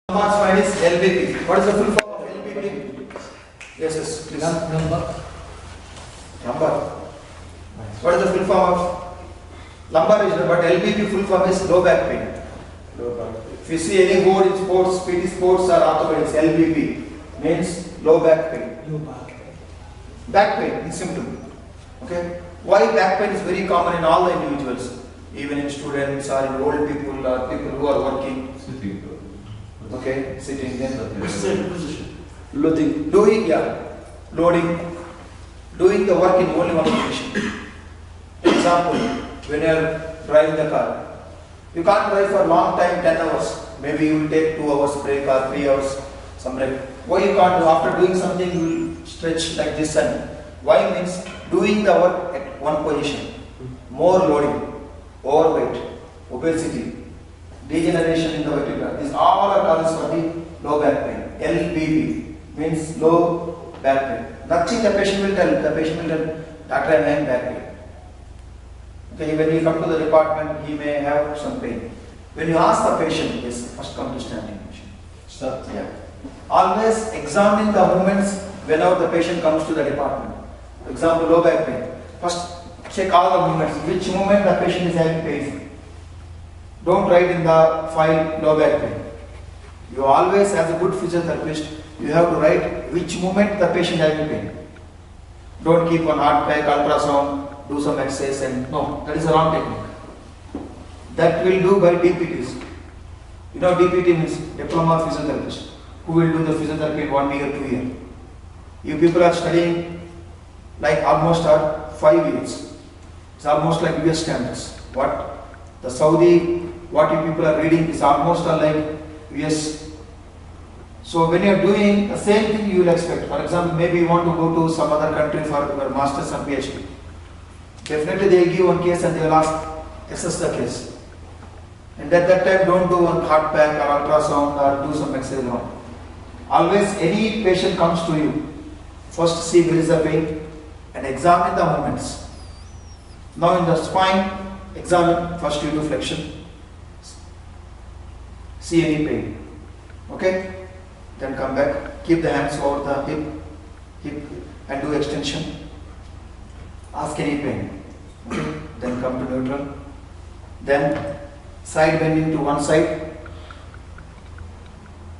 Lumbar spine is LBP. What is the full form of LBP? Yes, please. Lumbar. What is the full form of lumbar region? But LBP full form is low back pain. If you see any board in sports, PT sports or orthopedics, LBP means low back pain. Back pain in symptom. Okay. Why back pain is very common in all the individuals, even in students or in old people or people who are working. Okay, sitting then. Position. Loading. Doing the work in only one position. Example, when you are driving the car, you can't drive for a long time, 10 hours. Maybe you will take 2 hours break or 3 hours some break. Why you can't do? After doing something, you will stretch like this and why means doing the work at one position. More loading, overweight, obesity, degeneration in the vertebra. These all are causes for the low back pain. LBP means low back pain. Nothing the patient will tell. The patient will tell, Doctor, I am having back pain. Okay, when you come to the department, he may have some pain. When you ask the patient, yes, first come to standing position. Start. Yeah. Always examine the movements whenever the patient comes to the department. For example, low back pain. First check all the movements. Which movement the patient is having pain. Don't write in the file low back pain. You always, as a good physiotherapist, you have to write which movement the patient is having pain. Don't keep on heart pack, ultrasound, do some exercise and no, that is the wrong technique. That will do by DPTs. You know DPT means Diploma Physiotherapist, who will do the physiotherapy in 1 year, 2 years. You people are studying like almost 5 years. It's almost like US standards. What? The Saudi, what you people are reading is almost like US. So when you are doing the same thing, you will expect. For example, maybe you want to go to some other country for your master's or PhD. Definitely they will give one case and they will ask, assess the case. And at that time, don't do one heart pack or ultrasound or do some exercise. No. Always, any patient comes to you, first see where is the pain and examine the movements. Now in the spine, examine, first you do flexion, see any pain, okay, then come back, keep the hands over the hip and do extension, ask any pain, okay, then come to neutral, then side bending to one side,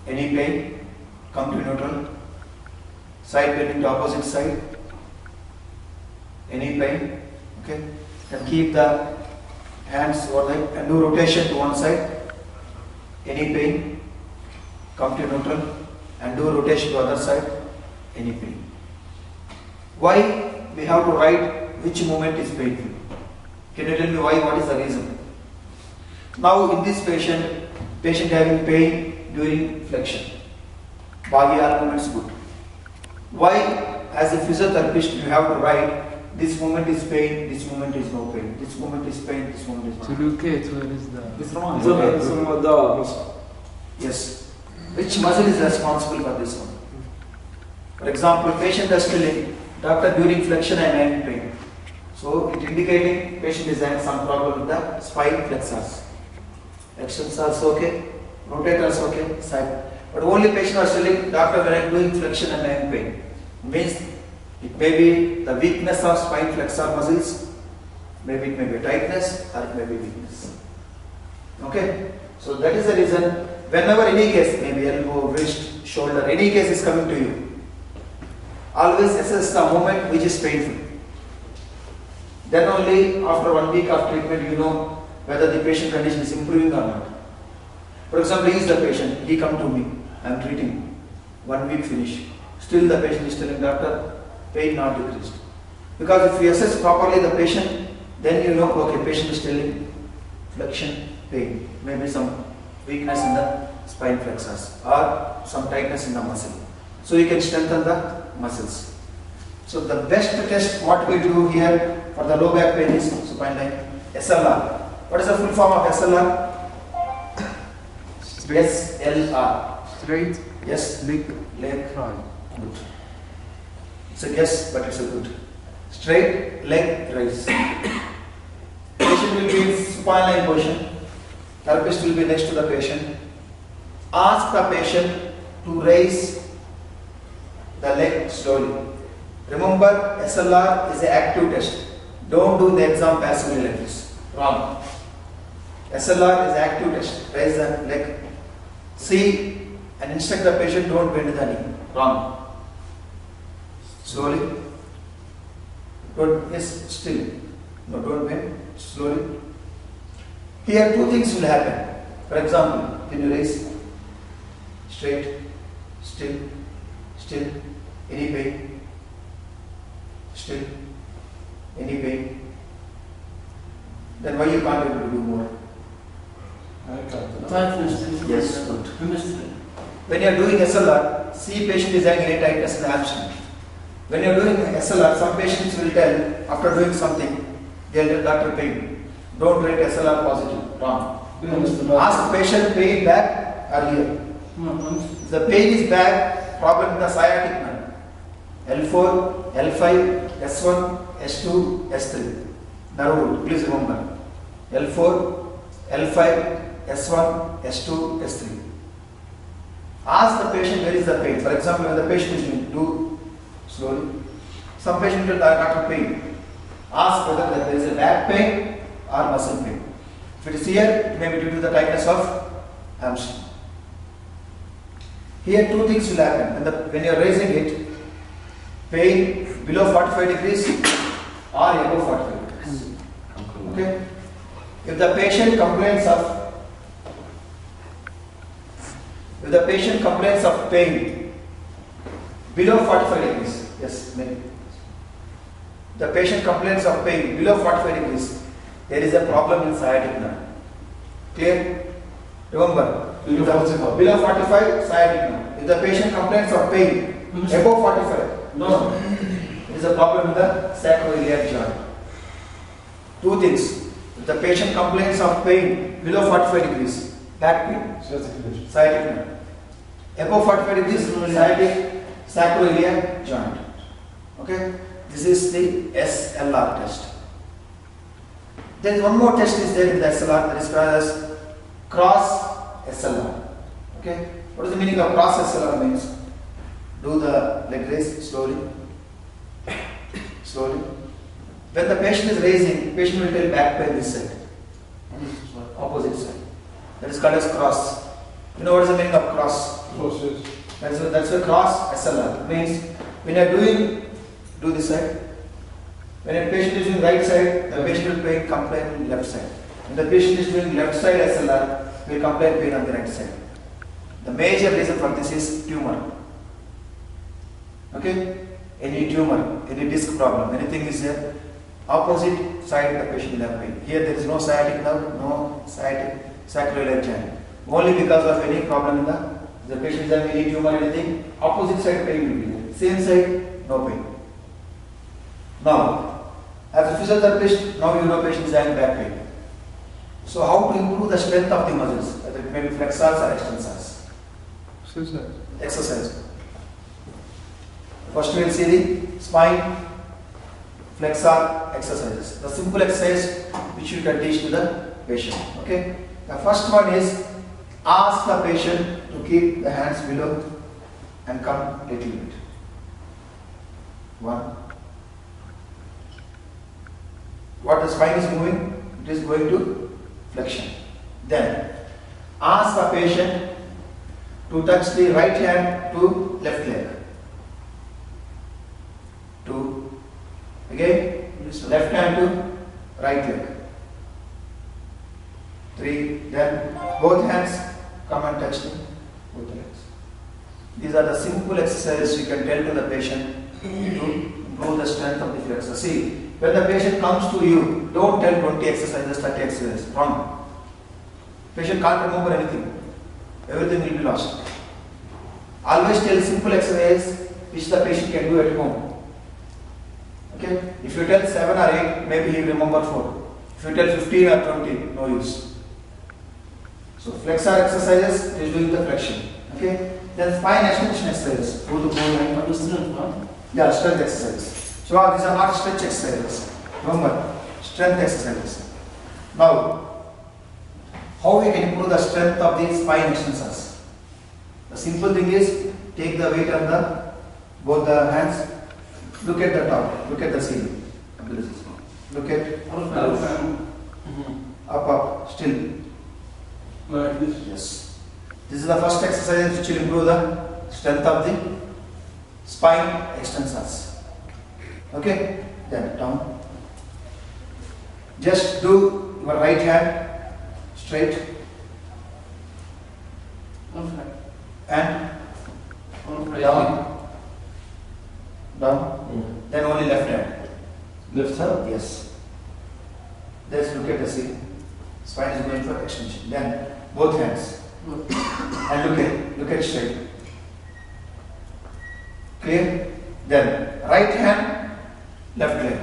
any pain, come to neutral, side bending to opposite side, any pain, okay, then keep the hands over the and do rotation to one side, any pain, come to neutral and do rotation to other side, any pain. Why we have to write which movement is painful? Can you tell me why? What is the reason? Now in this patient having pain during flexion, body arm movement is good. Why as a physiotherapist you have to write this movement is pain, this movement is no pain, this movement is pain, this movement is no pain. To locate where is the... Yes. Which muscle is responsible for this one? For example, patient is telling, Doctor, during flexion I am having pain. So it indicating patient is having some problem with the spine flexors. Extensors okay, rotators okay, side. But only patient was telling, Doctor, when I am doing flexion I am having pain. Means it may be the weakness of spine flexor muscles, maybe it may be tightness or it may be weakness. Okay? So that is the reason, whenever any case, maybe elbow, wrist, shoulder, any case is coming to you, always assess the moment which is painful. Then only after 1 week of treatment you know whether the patient condition is improving or not. For example, he is the patient, he come to me, I am treating, 1 week finish. Still the patient is telling, Doctor, pain not decreased. Because if you assess properly the patient, then you know, okay, patient is telling flexion, pain, maybe some weakness in the spine flexors or some tightness in the muscle. So you can strengthen the muscles. So the best test what we do here for the low back pain is supine line SLR. What is the full form of SLR? SLR. Straight. Yes. Leg. Right. Good. It's a guess, but it's a good. Straight leg raise. Patient will be in supine line position. Therapist will be next to the patient. Ask the patient to raise the leg slowly. Remember, SLR is an active test. Don't do the exam passively like this. Wrong. SLR is an active test. Raise the leg. See and instruct the patient, don't bend the knee. Wrong. Slowly. Don't, yes, still. No, don't bend. Slowly. Here two things will happen. For example, can you raise? Straight, still, still, any pain, still, any pain. Then why you can't able to do more? Yes, good. When you are doing SLR, see patient is having any tightness in the hamstring. When you are doing SLR, some patients will tell after doing something, they'll tell doctor pain. Don't rate SLR positive. Wrong. Ask patient pain back or here. If the pain is back, problem in the sciatic nerve. L4, L5, S1, S2, S3. Nerve root, please remember. L4, L5, S1, S2, S3. Ask the patient where is the pain. For example, when the patient is doing, do slowly. Some patient will doctor pain. Ask whether there is a back pain or muscle pain. If it is here, it may be due to the tightness of hamstring. Here two things will happen. When you are raising it, pain below 45 degrees or above 45 degrees. Okay? If the patient complains of pain below 45 degrees, yes, maybe. The patient complains of pain below 45 degrees, there is a problem in sciatic nerve. Clear? Remember, below 45, sciatic nerve. If the patient complains of pain above 45, no, there is a problem in the sacroiliac joint. Two things. If the patient complains of pain below 45 degrees, back pain, sciatic nerve. Above 45 degrees, sacroiliac joint. Okay? This is the SLR test. There is one more test is there in the SLR, that is called as cross SLR. Okay? What is the meaning of cross SLR means? Do the leg raise slowly. Slowly. When the patient is raising, patient will tell back pain this side. Opposite side. That is called as cross. You know what is the meaning of cross? That's a cross SLR. Means when you are doing, do this side. When a patient is doing right side, the patient will complain left side. When the patient is doing left side SLR, will complain pain on the right side. The major reason for this is tumor. Okay? Any tumor, any disc problem, anything is there, opposite side the patient will have pain. Here there is no sciatic nerve, no sacroiliac joint. Only because of any problem in the patient is having any tumor, anything, opposite side pain will be there. Same side, no pain. Now, as a physiotherapist, now you know patient is having back pain. So how to improve the strength of the muscles, whether it may be flexors or extensors? Exercise. First we will see the spine flexor exercises. The simple exercise which you can teach to the patient. Okay. The first one is ask the patient to keep the hands below and come little bit. 1. What the spine is moving, it is going to flexion. Then ask the patient to touch the right hand to left leg. 2. Again, left hand to right leg. 3. Then both hands come and touch the both legs. These are the simple exercises you can tell to the patient to improve the strength of the flexor. See, when the patient comes to you, don't tell 20 exercises, 30 exercises. Wrong. Patient can't remember anything. Everything will be lost. Always tell simple exercise which the patient can do at home. Okay? If you tell 7 or 8, maybe he will remember 4. If you tell 15 or 20, no use. So flexor exercises is doing the flexion. Okay? Then spine extension exercises. Do the whole line. Yeah, strength exercises. So these are not stretch exercises. Remember, strength exercises. Now, how we can improve the strength of the spine extensors? The simple thing is take the weight on the both the hands. Look at the top. Look at the ceiling. Look at up, still. Like this. Yes. This is the first exercise which will improve the strength of the spine extensors. Okay. Then down. Just do your right hand straight and down. Down. Then only left hand. Left hand? Yes. Let's look at the ceiling. Spine is going for extension. Then both hands. And look at straight. Clear? Then right hand, left leg.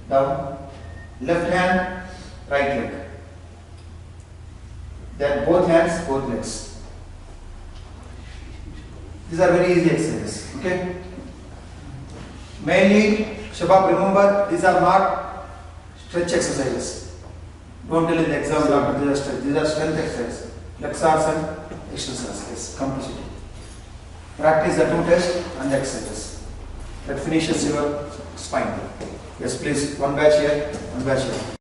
Down. Left hand, right leg. Then both hands, both legs. These are very easy exercises. Okay? Mainly, Shabab, remember, these are not stretch exercises. Don't tell in the exam, doctor, these are stretch. These are strength exercises. Flexors and extensions. Yes, complicity. Practice the two tests and the exercises. That finishes your spine. Yes, please. One batch here, one batch here.